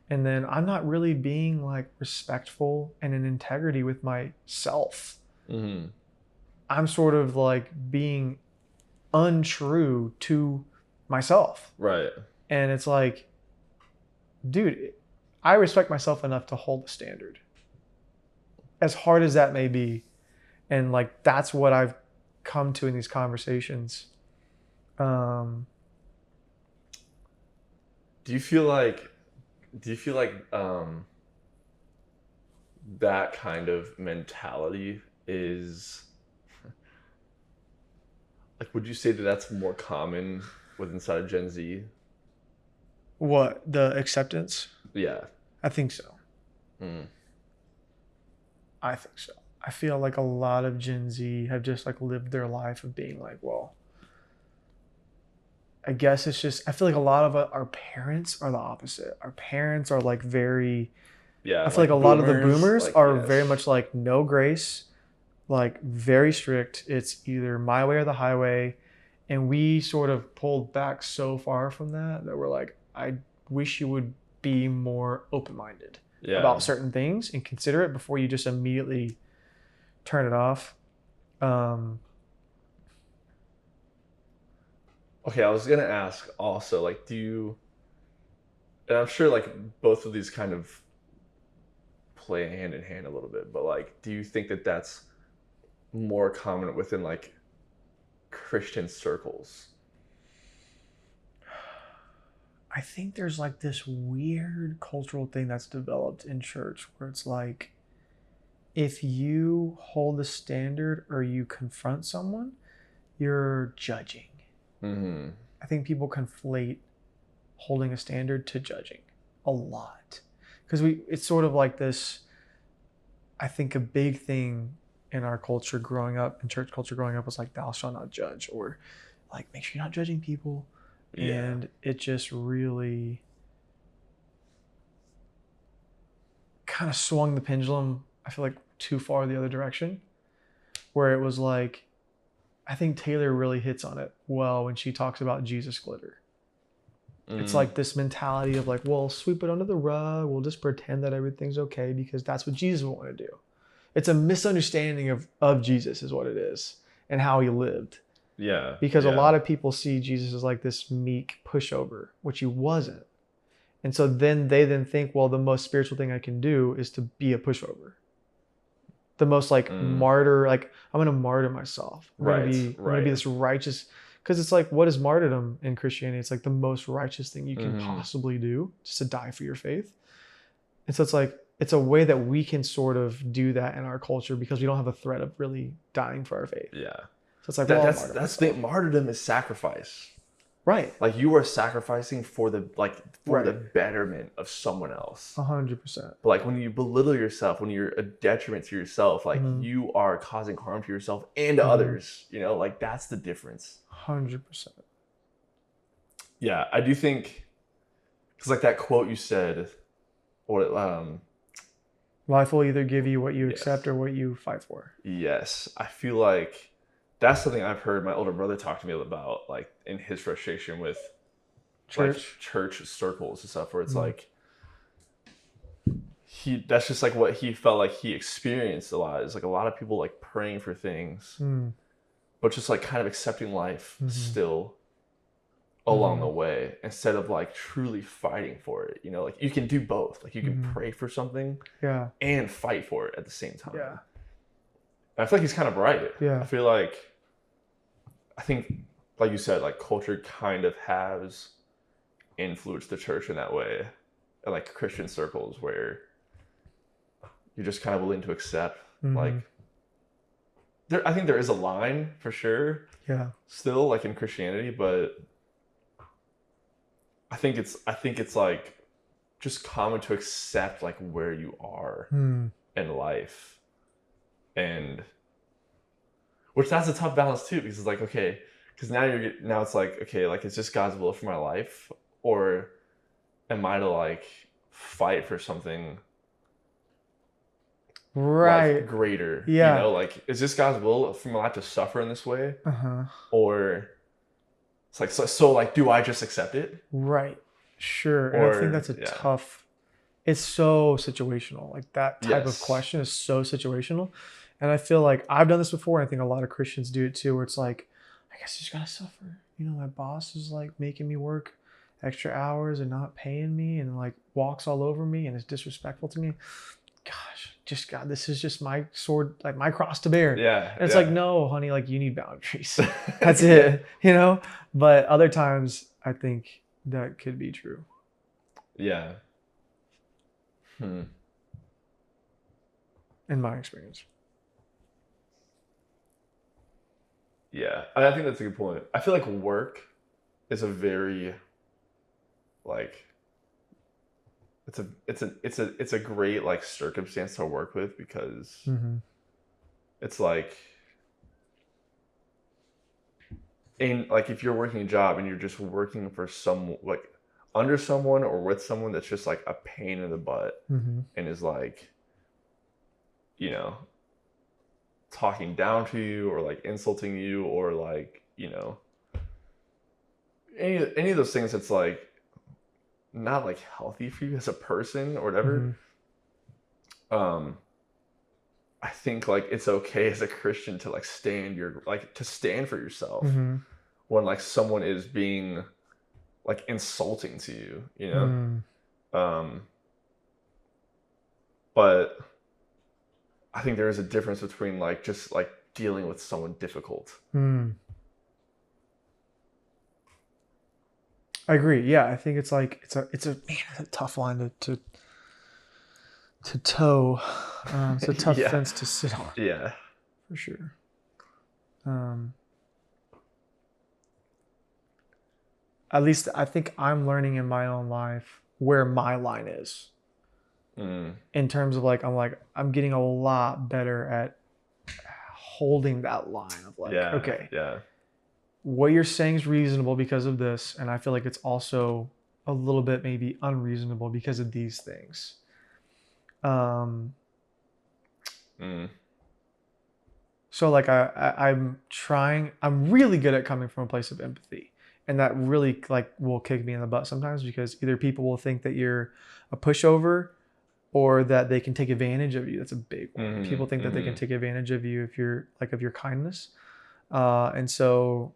And then I'm not really being like respectful and in integrity with myself. Mm-hmm. I'm sort of like being untrue to myself. Right. And it's like, dude, I respect myself enough to hold a standard. As hard as that may be. And like, that's what I've come to in these conversations. Do you feel like that kind of mentality is like, would you say that that's more common inside of Gen Z? What, the acceptance? Yeah. I think so. I think so. I feel like a lot of Gen Z have just like lived their life of being like, well, I guess it's just, I feel like a lot of our parents are the opposite. Our parents are like very, I feel like a lot of the boomers are very much like no grace, like very strict. It's either my way or the highway. And we sort of pulled back so far from that we're like, I wish you would be more open-minded about certain things and consider it before you just immediately turn it off. Okay, I was gonna ask also, like, do you, and I'm sure like both of these kind of play hand in hand a little bit, but like, do you think that that's more common within like Christian circles? I think there's like this weird cultural thing that's developed in church where it's like, if you hold a standard or you confront someone, you're judging. Mm-hmm. I think people conflate holding a standard to judging a lot. Because it's sort of like this, I think a big thing in our culture growing up, in church culture growing up, was like, thou shalt not judge, or like, make sure you're not judging people. Yeah. And it just really kind of swung the pendulum, I feel like, too far the other direction, where it was like, I think Taylor really hits on it well when she talks about Jesus glitter. It's like this mentality of like, well, sweep it under the rug. We'll just pretend that everything's okay because that's what Jesus would want to do. It's a misunderstanding of Jesus is what it is and how he lived. Yeah. Because a lot of people see Jesus as like this meek pushover, which he wasn't. And so then they think, well, the most spiritual thing I can do is to be a pushover. The most like martyr, like I'm going to martyr myself. I'm going to be this righteous, because it's like, what is martyrdom in Christianity? It's like the most righteous thing you can possibly do, just to die for your faith. And so it's like, it's a way that we can sort of do that in our culture because we don't have a threat of really dying for our faith. Yeah. So it's like, that's the martyrdom is sacrifice. Right. Like you are sacrificing for the the betterment of someone else. 100%. But like when you belittle yourself, when you're a detriment to yourself, like you are causing harm to yourself and to others, you know, like that's the difference. 100%. Yeah, I do think, because like that quote you said, life will either give you what you accept or what you fight for. Yes, I feel like that's something I've heard my older brother talk to me about, like in his frustration with church, like, church circles and stuff, where it's like that's just like what he felt like he experienced a lot. Is like a lot of people like praying for things, but just like kind of accepting life still, along the way instead of like truly fighting for it. You know, like you can do both. Like you can pray for something Yeah. and fight for it at the same time. Yeah. I feel like he's kind of right. Yeah. I think, like you said, like culture kind of has influenced the church in that way, and like Christian circles where you're just kind of willing to accept, like, I think there is a line for sure. Yeah. Still, like in Christianity, but I think it's like just common to accept like where you are in life, and which that's a tough balance too, because it's like, okay, because now it's like, okay, like is this God's will for my life, or am I to like fight for something Right. like greater? Yeah. You know, like is this God's will for my life to suffer in this way, Uh-huh. or it's like so like do I just accept it? Right. Sure. And I Or- think that's a yeah. tough, it's so situational. Like that type Yes. of question is so situational. And I feel like I've done this before. And I think a lot of Christians do it too, where it's like, I guess you just gotta suffer. You know, my boss is like making me work extra hours and not paying me and like walks all over me and is disrespectful to me. Gosh, just God, this is just my sword, like my cross to bear. Yeah. And it's yeah. like, no, honey, like you need boundaries. That's it, you know? But other times I think that could be true. Yeah. In my experience. Yeah, I think that's a good point. I feel like work is a very like it's a great like circumstance to work with, because it's like in like if you're working a job and you're just working for some like under someone or with someone that's just like a pain in the butt and is like, you know, talking down to you or like insulting you or like, you know, any of those things that's like not like healthy for you as a person or whatever. I think like it's okay as a Christian to like stand for yourself when like someone is being like insulting to you, you know. But I think there is a difference between like just like dealing with someone difficult. I agree. Yeah, I think it's like it's a tough line to toe. It's a tough Yeah. fence to sit on Yeah. for sure. At least I think I'm learning in my own life where my line is. In terms of like I'm getting a lot better at holding that line of like, Yeah. okay, Yeah. what you're saying is reasonable because of this, and I feel like it's also a little bit maybe unreasonable because of these things. So like I'm really good at coming from a place of empathy, and that really like will kick me in the butt sometimes, because either people will think that you're a pushover or that they can take advantage of you. That's a big one. People think that they can take advantage of you if you're like of your kindness. And so,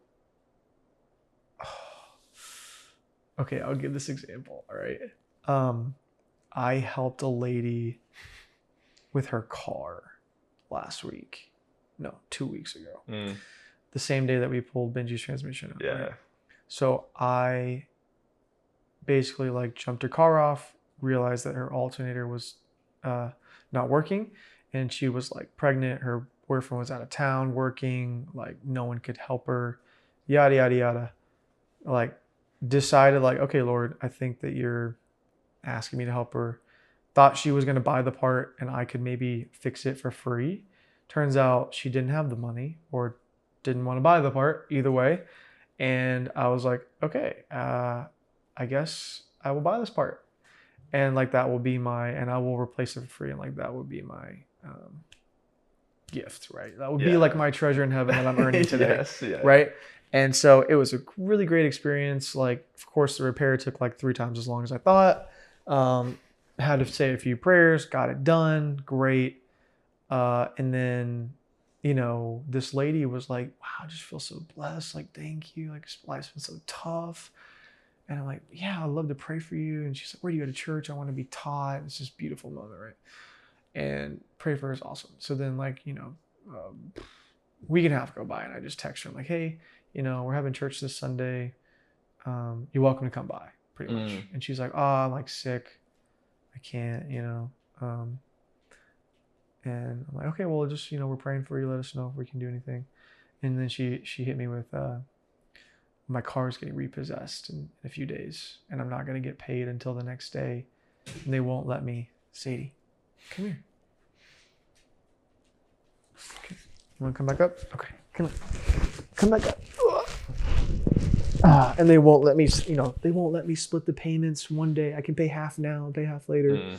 okay, I'll give this example. All right. I helped a lady with her car last week. No, 2 weeks ago. The same day that we pulled Benji's transmission out. Yeah. Right? So I basically like jumped her car off, realized that her alternator was not working, and she was like pregnant. Her boyfriend was out of town working, like no one could help her, yada, yada, yada. Like decided like, okay, Lord, I think that you're asking me to help her. Thought she was going to buy the part and I could maybe fix it for free. Turns out she didn't have the money or didn't want to buy the part, either way. And I was like, okay, I guess I will buy this part. And like that will be and I will replace it for free. And like that would be my gift, right? That would be like my treasure in heaven that I'm earning today. Yes, yeah. Right? And so it was a really great experience. Like, of course, the repair took like 3 times as long as I thought. Had to say a few prayers, got it done, great. And then you know, this lady was like, wow, I just feel so blessed. Like, thank you. Like, life's been so tough. And I'm like, yeah, I'd love to pray for you. And she's like, where do you go to church? I want to be taught. It's this beautiful moment, right? And pray for her is awesome. So then, like, you know, week and a half go by, and I just text her. I'm like, hey, you know, we're having church this Sunday. You're welcome to come by, pretty much. And she's like, oh, I'm like sick. I can't, you know. And I'm like, okay, well, just, you know, we're praying for you. Let us know if we can do anything. And then she hit me with, my car's getting repossessed in a few days, and I'm not going to get paid until the next day, and they won't let me. Sadie, come here. Okay. You want to come back up? Okay, come back up. And they won't let me, you know, they won't let me split the payments one day. I can pay half now, pay half later.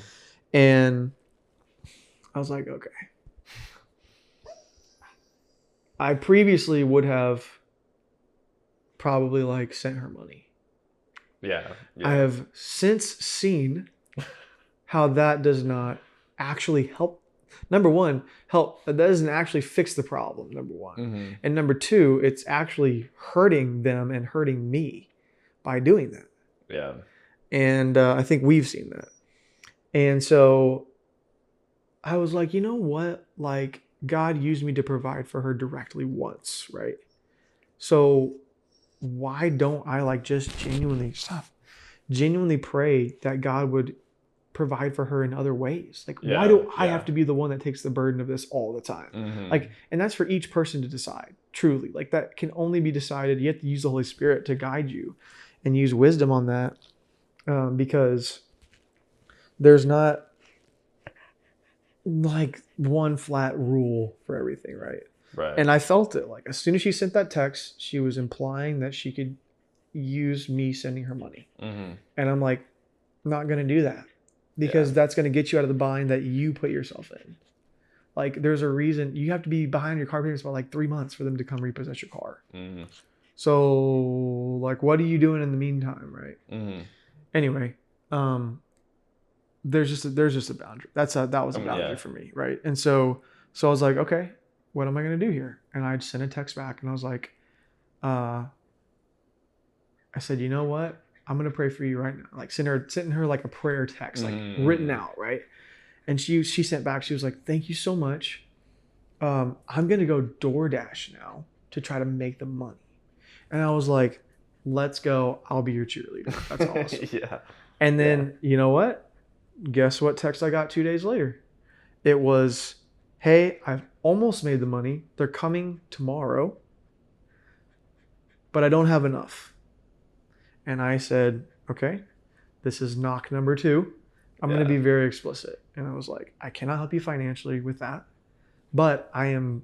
And I was like, okay. I previously would have probably like sent her money. Yeah. I have since seen how that does not actually help. Number one, that doesn't actually fix the problem, number one. And number two, it's actually hurting them and hurting me by doing that. Yeah. And I think we've seen that. And so I was like, you know what? Like, God used me to provide for her directly once, right? So why don't I like just genuinely pray that God would provide for her in other ways? Like, why do I have to be the one that takes the burden of this all the time? Like, and that's for each person to decide, truly. Like, that can only be decided. You have to use the Holy Spirit to guide you and use wisdom on that, because there's not like one flat rule for everything, right? Right. And I felt it. Like, as soon as she sent that text, she was implying that she could use me sending her money. And I'm like, I'm not going to do that, because that's going to get you out of the bind that you put yourself in. Like, there's a reason you have to be behind your car payments for like 3 months for them to come repossess your car. So, like, what are you doing in the meantime, right? Anyway, there's just a boundary. That was a boundary for me, right? And so I was like, okay, what am I going to do here? And I sent a text back, and I was like, I said, you know what? I'm going to pray for you right now. Like, sending her like a prayer text, like written out, right? And she sent back, she was like, thank you so much. I'm going to go DoorDash now to try to make the money. And I was like, let's go. I'll be your cheerleader. That's awesome. Yeah. And then, you know what? Guess what text I got 2 days later? It was, hey, I've almost made the money. They're coming tomorrow, but I don't have enough. And I said, okay, this is knock number 2. I'm going to be very explicit. And I was like, I cannot help you financially with that, but I am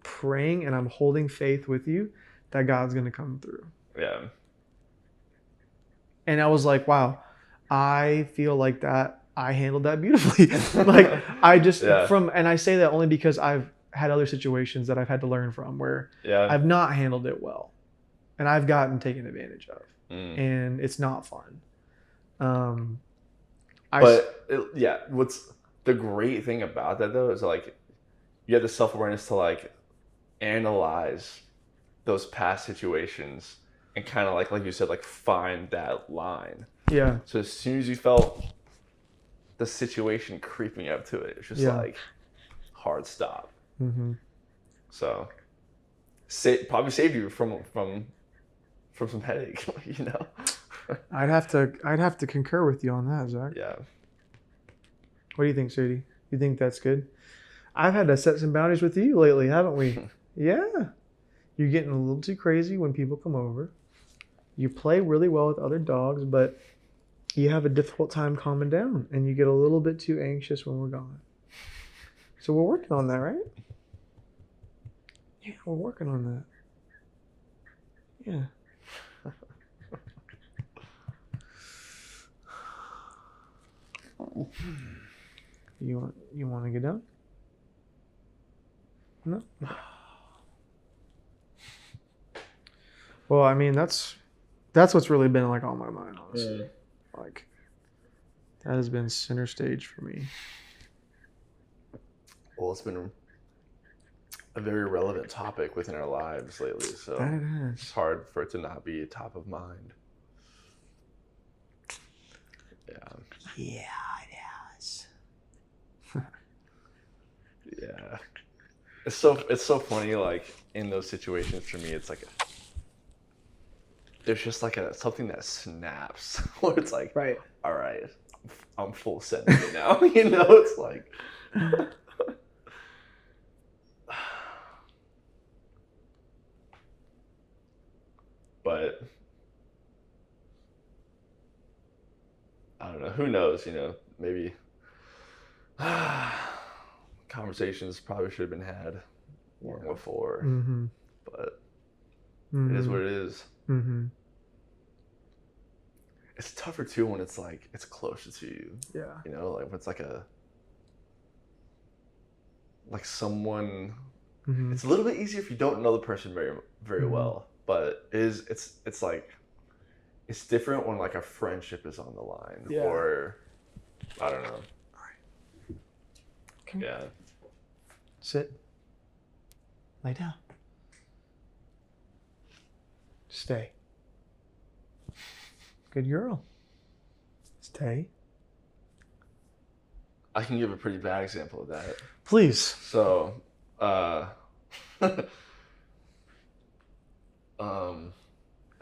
praying and I'm holding faith with you that God's going to come through. Yeah. And I was like, wow, I feel like that I handled that beautifully. Like, I just and I say that only because I've had other situations that I've had to learn from where I've not handled it well and I've gotten taken advantage of. And it's not fun. What's the great thing about that though is like you have the self-awareness to like analyze those past situations and kind of like you said, like find that line. Yeah. So as soon as you felt the situation creeping up to it, it's just like hard stop. So probably saved you from some headache, you know. I'd have to concur with you on that, Zach. Yeah. What do you think, Sadie? You think that's good? I've had to set some boundaries with you lately, haven't we? Yeah. You're getting a little too crazy when people come over. You play really well with other dogs, but you have a difficult time calming down, and you get a little bit too anxious when we're gone. So we're working on that, right? Yeah, we're working on that. Yeah. You want to get down? No. Well, I mean, that's what's really been like on my mind, honestly. Like, that has been center stage for me. Well, it's been a very relevant topic within our lives lately. So That it it's is. hard for it to not be top of mind. Yeah. Yeah, it is. Yeah. It's so funny, like in those situations for me, it's like there's just like something that snaps where it's like, Right. all right, I'm full send right now. You know, it's like but I don't know, who knows, you know, maybe conversations probably should have been had long before, Mm-hmm. but Mm-hmm. it is what it is. Mm-hmm. It's tougher too when it's like it's closer to you, Yeah. you know, like when it's like someone. Mm-hmm. It's a little bit easier if you don't know the person very Mhm. well, but it's like it's different when like a friendship is on the line, Yeah. or I don't know. Okay. Yeah. Sit. Lay down. Stay. Good girl. Stay. I can give a pretty bad example of that. Please. So, I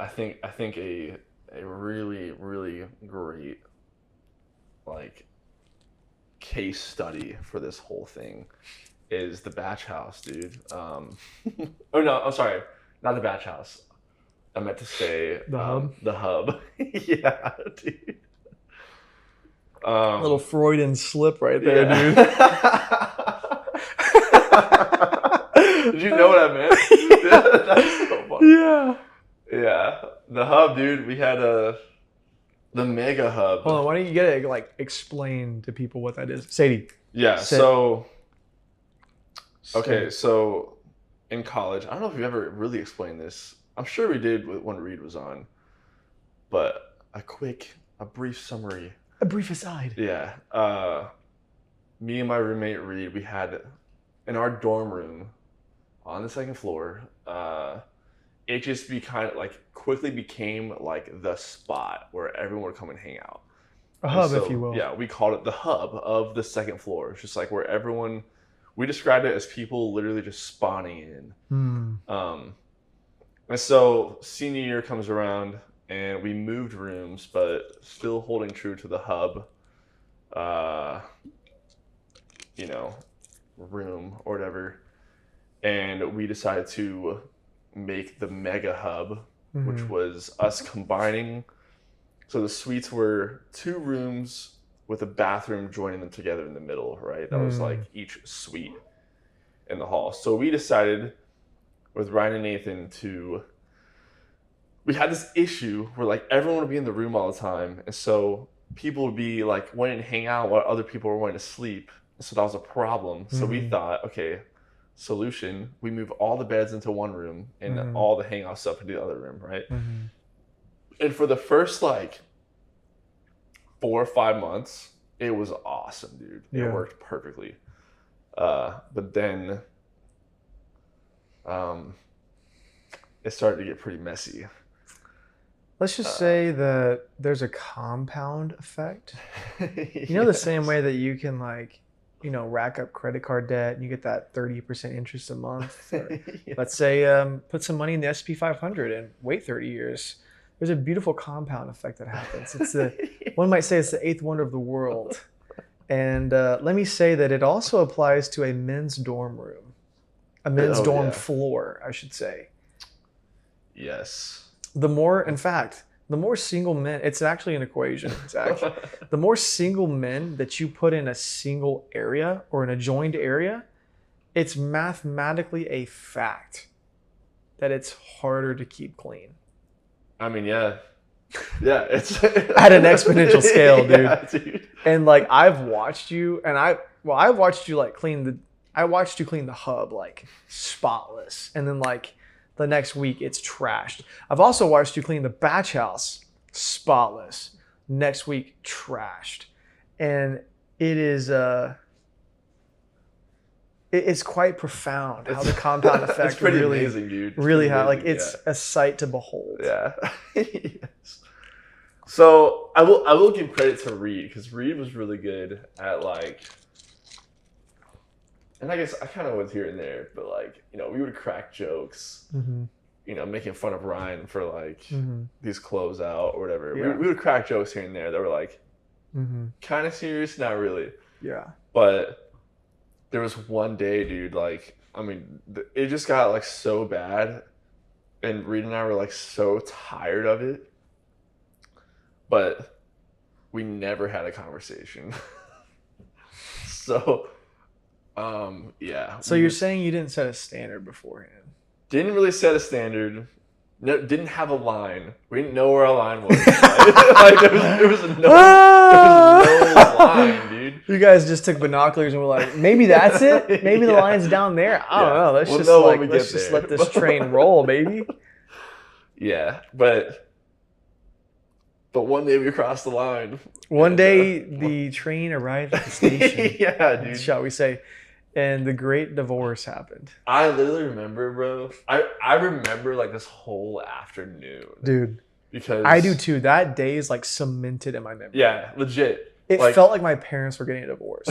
think a really great like case study for this whole thing is the Batch House, dude. Oh no, I'm sorry, not the Batch House. I meant to say The Hub? The Hub. Yeah, dude. Little Freudian slip right there, Yeah. dude. Did you know what I meant? That's so funny. Yeah. Yeah, the Hub, dude. We had the Mega Hub. Hold on, why don't you get it, like, explain to people what that is? Sadie. Yeah. Sit. So okay, Sit. so in college, I don't know if we've ever really explained this. I'm sure we did when Reed was on, but a brief summary. A brief aside. Yeah. Me and my roommate Reed, we had in our dorm room on the second floor. It just quickly became like the spot where everyone would come and hang out. A And hub, so, if you will. Yeah, we called it the hub of the second floor. It's just like where everyone. We described it as people literally just spawning in. And so senior year comes around and we moved rooms, but still holding true to the hub, room or whatever. And we decided to make the Mega Hub, which was us combining. So the suites were 2 rooms with a bathroom joining them together in the middle, right? That was like each suite in the hall. So we decided with Ryan and Nathan we had this issue where like everyone would be in the room all the time. And so people would be like wanting to hang out while other people were wanting to sleep. So that was a problem. So we thought, okay, solution, we move all the beds into one room and all the hangout stuff into the other room, right? And for the first like 4 or 5 months, it was awesome, dude. Yeah. It worked perfectly. But then it started to get pretty messy. Let's just say that there's a compound effect. You know, the same way that you can, like, you know, rack up credit card debt and you get that 30% interest a month. Or, let's say put some money in the SP 500 and wait 30 years. There's a beautiful compound effect that happens. It's one might say it's the 8th wonder of the world. And let me say that it also applies to a men's dorm room, a men's dorm floor, I should say. Yes. The more single men, it's actually an equation, Zach. The more single men that you put in a single area or an adjoined area, it's mathematically a fact that it's harder to keep clean. I mean, yeah. Yeah, it's At an exponential scale, dude. Yeah, dude. And like I've watched you clean the hub like spotless, and then like the next week it's trashed. I've also watched you clean the Batch House spotless, next week trashed. And it's it's quite profound how the compound effect It's pretty really, amazing, dude. It's really pretty how like amazing, it's a sight to behold. yeah. Yes. So I will give credit to Reed because Reed was really good at like, and I guess I kind of was here and there, but like we would crack jokes, making fun of Ryan for like these closeout or whatever. Yeah. We would crack jokes here and there that were like kind of serious, not really. Yeah. But there was one day, dude, like, I mean, it just got like so bad, and Reed and I were like so tired of it, but we never had a conversation. So, yeah. So you're saying you didn't set a standard beforehand? Didn't really set a standard. No, didn't have a line. We didn't know where our line was. Like there was no line, dude. You guys just took binoculars and were like, maybe that's it. Maybe the line's down there. I don't know. Let's We'll just know like when we let's get just there. let this train roll, baby. Yeah, but one day we crossed the line. One And, day the train arrived at the station, yeah, dude. shall we say, and the great divorce happened. I literally remember, bro. I remember like this whole afternoon, Dude, because I do too. That day is like cemented in my memory. Yeah, legit. It like, felt like my parents were getting a divorce.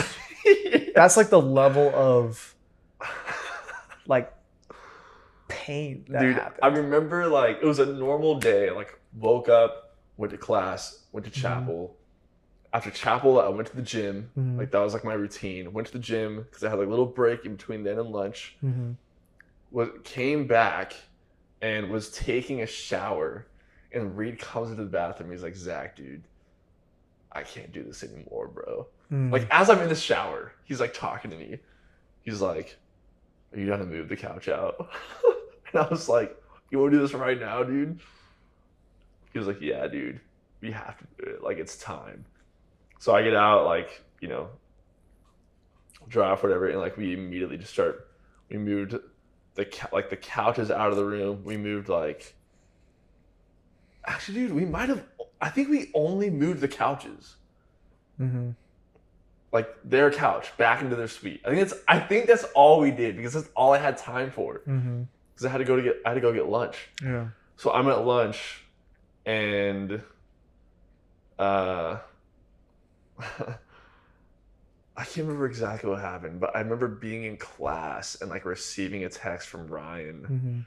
That's like the level of like pain that dude. happened. I remember like it was a normal day. Like woke up, went to class, went to chapel. After chapel, I went to the gym. Like that was like my routine. Went to the gym because I had like a little break in between then and lunch. Came back and was taking a shower, and Reed comes into the bathroom. He's like, "Zach, dude, I can't do this anymore, bro." Like as I'm in the shower, he's like talking to me. He's like, "Are you gonna move the couch out?" And I was like, "You want to do this right now, dude?" He was like, "Yeah, dude, we have to do it. Like it's time." So I get out, like, dry off, whatever, and like we immediately just we moved the couches out of the room. We moved like, actually, dude, I think we only moved the couches. Like their couch back into their suite. I think that's all we did because that's all I had time for. Because I had to go get lunch. Yeah. So I'm at lunch, and I can't remember exactly what happened, but I remember being in class and like receiving a text from Ryan,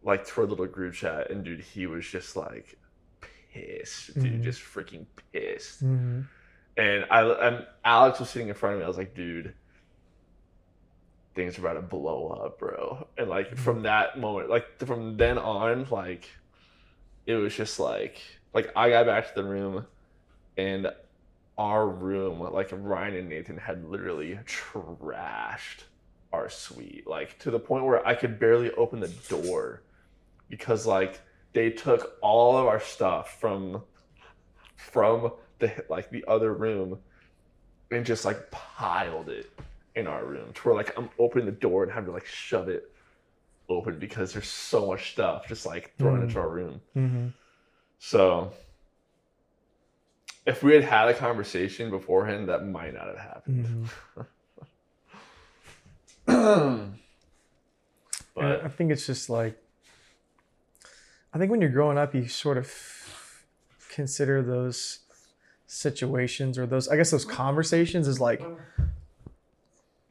like through a little group chat, and dude, he was just like pissed, dude, just freaking pissed. And Alex was sitting in front of me. I was like, dude, things are about to blow up, bro. And like from that moment, like from then on, like it was just like I got back to the room, and our room, like Ryan and Nathan had literally trashed our suite, like to the point where I could barely open the door because like they took all of our stuff from the other room and just like piled it in our room to where like I'm opening the door and having to like shove it open because there's so much stuff just like thrown into our room. So if we had had a conversation beforehand, that might not have happened. But I think it's just like, I think when you're growing up, you sort of consider those situations or those conversations as like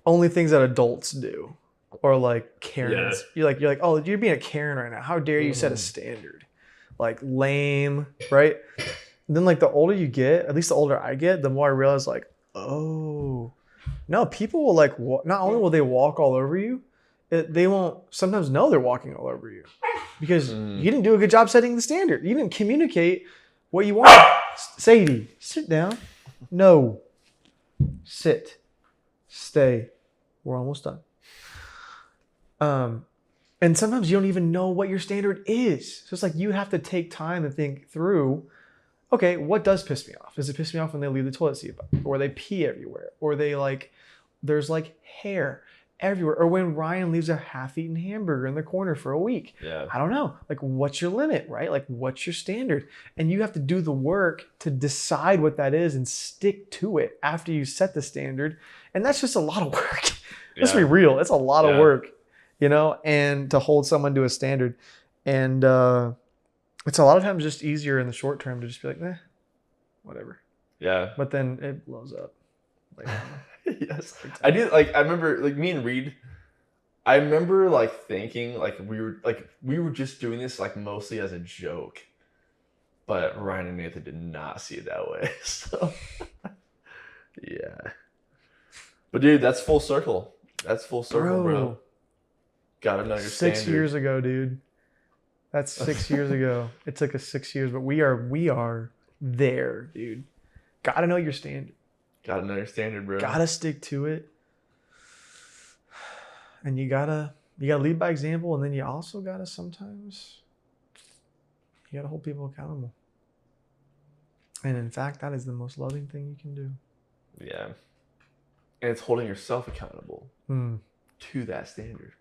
only things that adults do, or like Karens. Yeah. You're like, oh, you're being a Karen right now. How dare you set a standard? Like lame, right? And then like the older you get, at least the older I get, the more I realize like, oh, no, people will like, not only will they walk all over you, they won't sometimes know they're walking all over you because you didn't do a good job setting the standard. You didn't communicate what you want. Sadie, sit down. No. Sit. Stay. We're almost done. And sometimes you don't even know what your standard is. So it's like you have to take time and think through, okay, what does piss me off? Does it piss me off when they leave the toilet seat up? Or they pee everywhere? Or they like, there's like hair everywhere? Or when Ryan leaves a half-eaten hamburger in the corner for a week? yeah, I don't know. Like, what's your limit, right? Like, what's your standard? And you have to do the work to decide what that is and stick to it after you set the standard. And that's just a lot of work. Let's be real. It's a lot of Yeah. work, and to hold someone to a standard. And it's a lot of times just easier in the short term to just be like, whatever. Yeah. But then it blows up. Like, Yes. I do. Like, I remember, like, me and Reed, I remember, like, thinking, like, we were just doing this, like, mostly as a joke. But Ryan and Nathan did not see it that way. So, yeah. But, dude, that's full circle. That's full circle, bro. Gotta know your 6 standard. years ago, dude. That's 6 years ago. It took us 6 years, but we are there, dude. Gotta know your standard. Gotta know your standard, bro. Gotta stick to it. And you gotta lead by example, and then you also gotta sometimes you gotta hold people accountable. And in fact, that is the most loving thing you can do. Yeah. And it's holding yourself accountable to that standard.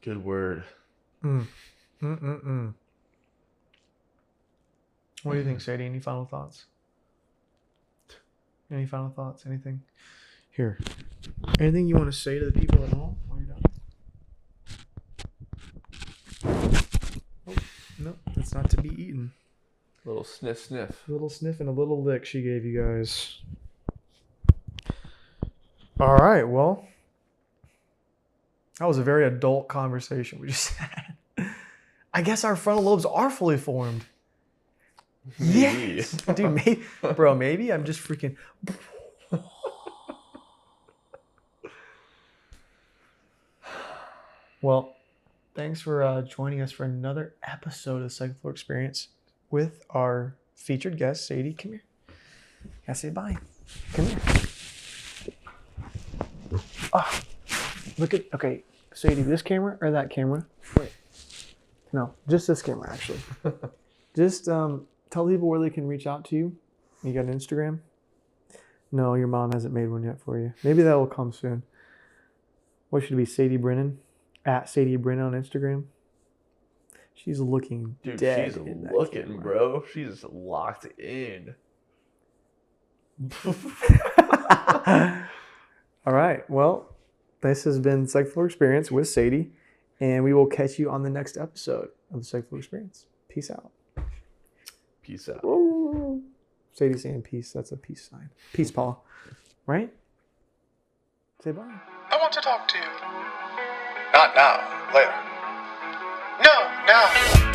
Good word. What do you think, Sadie? Any final thoughts? Any final thoughts? Anything? Here. Anything you want to say to the people at home while you're done? Oh, no, that's not to be eaten. Little sniff, sniff. A little sniff and a little lick she gave you guys. All right, well, that was a very adult conversation we just had. I guess our frontal lobes are fully formed. Maybe. Yes, dude, maybe I'm just freaking. Well, thanks for joining us for another episode of the Second Floor Experience with our featured guest, Sadie. Come here. Gotta say bye. Come here. Oh, okay, Sadie, this camera or that camera? Wait. No, just this camera, actually. Just tell people where they can reach out to you. You got an Instagram? No, your mom hasn't made one yet for you. Maybe that will come soon. What should it be? Sadie Brennan? At Sadie Brennan on Instagram? She's looking Dude, dead. she's in that looking, camera. bro. She's locked in. All right. Well, this has been Second Floor Experience with Sadie, and we will catch you on the next episode of the Second Floor Experience. Peace out. Peace out. Ooh. Sadie saying peace. That's a peace sign. Peace, Paul. Right? Say bye. I want to talk to you. Not now. Later. No, now.